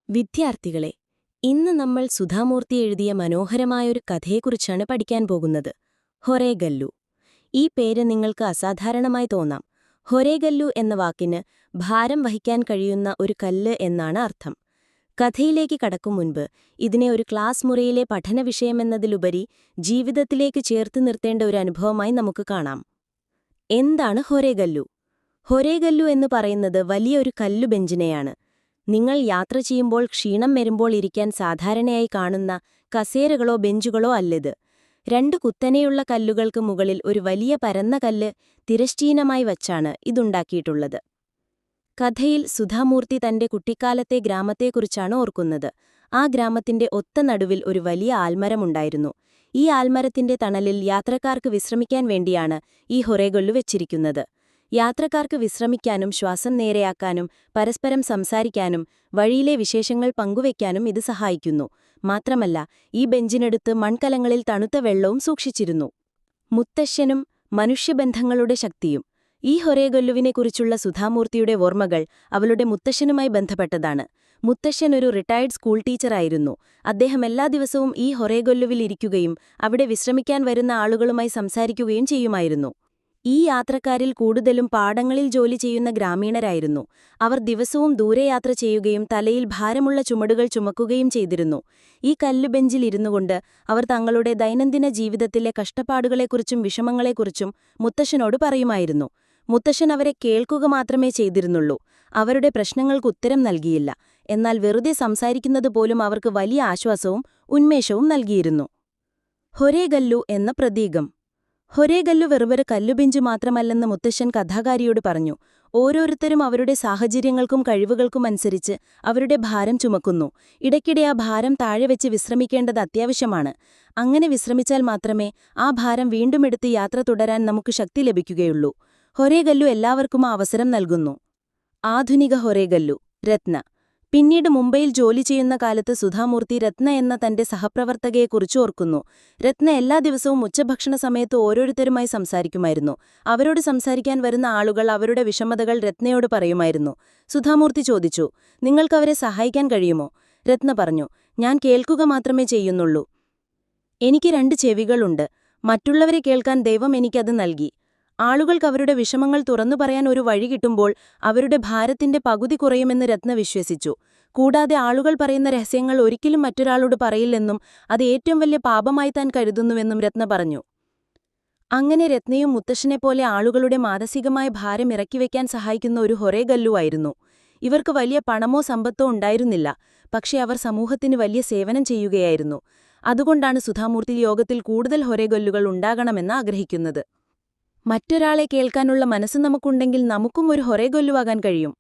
വിദ്യാർത്ഥികളെ, ഇന്ന് നമ്മൾ സുധാമൂർത്തി എഴുതിയ മനോഹരമായൊരു കഥയെക്കുറിച്ചാണ് പഠിക്കാൻ പോകുന്നത്. ഹൊറേഗല്ലു. ഈ പേര് നിങ്ങൾക്ക് അസാധാരണമായി തോന്നാം. ഹൊറേഗല്ലു എന്ന വാക്കിന് ഭാരം വഹിക്കാൻ കഴിയുന്ന ഒരു കല്ല് എന്നാണ് അർത്ഥം. കഥയിലേക്ക് കടക്കും മുൻപ് ഇതിനെ ഒരു ക്ലാസ് മുറിയിലെ പഠനവിഷയമെന്നതിലുപരി ജീവിതത്തിലേക്ക് ചേർത്ത് നിർത്തേണ്ട ഒരു അനുഭവമായി നമുക്ക് കാണാം. എന്താണ് ഹൊറേഗല്ലു? ഹൊറേഗല്ലു എന്ന് പറയുന്നത് വലിയൊരു കല്ലു ബെഞ്ചിനെയാണ്. നിങ്ങൾ യാത്ര ചെയ്യുമ്പോൾ ക്ഷീണം വരുമ്പോൾ ഇരിക്കാൻ സാധാരണയായി കാണുന്ന കസേരകളോ ബെഞ്ചുകളോ അല്ലിത്. രണ്ട് കുത്തനെയുള്ള കല്ലുകൾക്ക് മുകളിൽ ഒരു വലിയ പരന്ന കല്ല് തിരശ്ചീനമായി വച്ചാണ് ഇതുണ്ടാക്കിയിട്ടുള്ളത്. കഥയിൽ സുധാമൂർത്തി തന്റെ കുട്ടിക്കാലത്തെ ഗ്രാമത്തെക്കുറിച്ചാണ് ഓർക്കുന്നത്. ആ ഗ്രാമത്തിന്റെ ഒത്ത നടുവിൽ ഒരു വലിയ ആൽമരമുണ്ടായിരുന്നു. ഈ ആൽമരത്തിന്റെ തണലിൽ യാത്രക്കാർക്ക് വിശ്രമിക്കാൻ വേണ്ടിയാണ് ഈ ഹൊറേഗല്ലു വെച്ചിരിക്കുന്നത്. യാത്രക്കാർക്ക് വിശ്രമിക്കാനും ശ്വാസം നേരെയാക്കാനും പരസ്പരം സംസാരിക്കാനും വഴിയിലെ വിശേഷങ്ങൾ പങ്കുവയ്ക്കാനും ഇത് സഹായിക്കുന്നു. മാത്രമല്ല, ഈ ബെഞ്ചിനടുത്ത് മൺകലങ്ങളിൽ തണുത്ത വെള്ളവും സൂക്ഷിച്ചിരുന്നു. മുത്തശ്ശനും മനുഷ്യബന്ധങ്ങളുടെ ശക്തിയും. ഈ ഹൊറേഗല്ലുവിനെക്കുറിച്ചുള്ള സുധാമൂർത്തിയുടെ ഓർമ്മകൾ അവളുടെ മുത്തശ്ശനുമായി ബന്ധപ്പെട്ടതാണ്. മുത്തശ്ശൻ ഒരു റിട്ടയർഡ് സ്കൂൾ ടീച്ചറായിരുന്നു. അദ്ദേഹം എല്ലാ ദിവസവും ഈ ഹൊറേഗല്ലുവിൽ ഇരിക്കുകയും അവിടെ വിശ്രമിക്കാൻ വരുന്ന ആളുകളുമായി സംസാരിക്കുകയും ചെയ്യുമായിരുന്നു. ഈ യാത്രക്കാരിൽ കൂടുതലും പാടങ്ങളിൽ ജോലി ചെയ്യുന്ന ഗ്രാമീണരായിരുന്നു. അവർ ദിവസവും ദൂരയാത്ര ചെയ്യുകയും തലയിൽ ഭാരമുള്ള ചുമടുകൾ ചുമക്കുകയും ചെയ്തിരുന്നു. ഈ കല്ലുബെഞ്ചിൽ ഇരുന്നുകൊണ്ട് അവർ തങ്ങളുടെ ദൈനംദിന ജീവിതത്തിലെ കഷ്ടപ്പാടുകളെക്കുറിച്ചും വിഷമങ്ങളെക്കുറിച്ചും മുത്തശ്ശനോട് പറയുമായിരുന്നു. മുത്തശ്ശൻ അവരെ കേൾക്കുക മാത്രമേ ചെയ്തിരുന്നുള്ളൂ. അവരുടെ പ്രശ്നങ്ങൾക്ക് ഉത്തരം നൽകിയില്ല. എന്നാൽ വെറുതെ സംസാരിക്കുന്നത് പോലും അവർക്ക് വലിയ ആശ്വാസവും ഉന്മേഷവും നൽകിയിരുന്നു. ഹൊറേഗല്ലു എന്ന പ്രതീകം. ഹൊറേഗല്ലു വെറുതെ കല്ലുബെഞ്ച് മാത്രമല്ലെന്ന് മുത്തശ്ശൻ കഥാകാരിയോട് പറഞ്ഞു. ഓരോരുത്തരും അവരുടെ സാഹചര്യങ്ങൾക്കും കഴിവുകൾക്കും അനുസരിച്ച് അവരുടെ ഭാരം ചുമക്കുന്നു. ഇടയ്ക്കിടെ ആ ഭാരം താഴെ വെച്ച് വിശ്രമിക്കേണ്ടത് അത്യാവശ്യമാണ്. അങ്ങനെ വിശ്രമിച്ചാൽ മാത്രമേ ആ ഭാരം വീണ്ടും എടുത്ത് യാത്ര തുടരാൻ നമുക്ക് ശക്തി ലഭിക്കുകയുള്ളൂ. ഹൊറേഗല്ലു എല്ലാവർക്കും ആ അവസരം നൽകുന്നു. ആധുനിക ഹൊറേഗല്ലു. രത്ന. പിന്നീട് മുംബൈയിൽ ജോലി ചെയ്യുന്ന കാലത്ത് സുധാമൂർത്തി രത്ന എന്ന തന്റെ സഹപ്രവർത്തകയെക്കുറിച്ച് ഓർക്കുന്നു. രത്ന എല്ലാ ദിവസവും ഉച്ചഭക്ഷണ സമയത്ത് ഓരോരുത്തരുമായി സംസാരിക്കുമായിരുന്നു. അവരോട് സംസാരിക്കാൻ വരുന്ന ആളുകൾ അവരുടെ വിഷമതകൾ രത്നയോട് പറയുമായിരുന്നു. സുധാമൂർത്തി ചോദിച്ചു, നിങ്ങൾക്കവരെ സഹായിക്കാൻ കഴിയുമോ? രത്ന പറഞ്ഞു, ഞാൻ കേൾക്കുക മാത്രമേ ചെയ്യുന്നുള്ളൂ. എനിക്ക് 2 ചെവികളുണ്ട്. മറ്റുള്ളവരെ കേൾക്കാൻ ദൈവം എനിക്കത് നൽകി. ആളുകൾക്ക് അവരുടെ വിഷമങ്ങൾ തുറന്നു പറയാൻ ഒരു വഴി കിട്ടുമ്പോൾ അവരുടെ ഭാരത്തിന്റെ പകുതി കുറയുമെന്ന് രത്ന വിശ്വസിച്ചു. കൂടാതെ ആളുകൾ പറയുന്ന രഹസ്യങ്ങൾ ഒരിക്കലും മറ്റൊരാളോട് പറയില്ലെന്നും അത് ഏറ്റവും വലിയ പാപമായി താൻ കരുതുന്നുവെന്നും രത്ന പറഞ്ഞു. അങ്ങനെ രത്നയും മുത്തശ്ശനെപ്പോലെ ആളുകളുടെ മാനസികമായ ഭാരം ഇറക്കിവെക്കാൻ സഹായിക്കുന്ന ഒരു ഹൊറേഗല്ലുവായിരുന്നു. ഇവർക്ക് വലിയ പണമോ സമ്പത്തോ ഉണ്ടായിരുന്നില്ല. പക്ഷേ അവർ സമൂഹത്തിന് വലിയ സേവനം ചെയ്യുകയായിരുന്നു. അതുകൊണ്ടാണ് സുധാമൂർത്തി ലോകത്തിൽ കൂടുതൽ ഹൊറേഗല്ലുകൾ ഉണ്ടാകണമെന്ന് ആഗ്രഹിക്കുന്നത്. മറ്റൊരാളെ കേൾക്കാനുള്ള മനസ്സ് നമുക്കുണ്ടെങ്കിൽ നമുക്കും ഒരു ഹൊറേഗല്ലുവാകാൻ കഴിയും.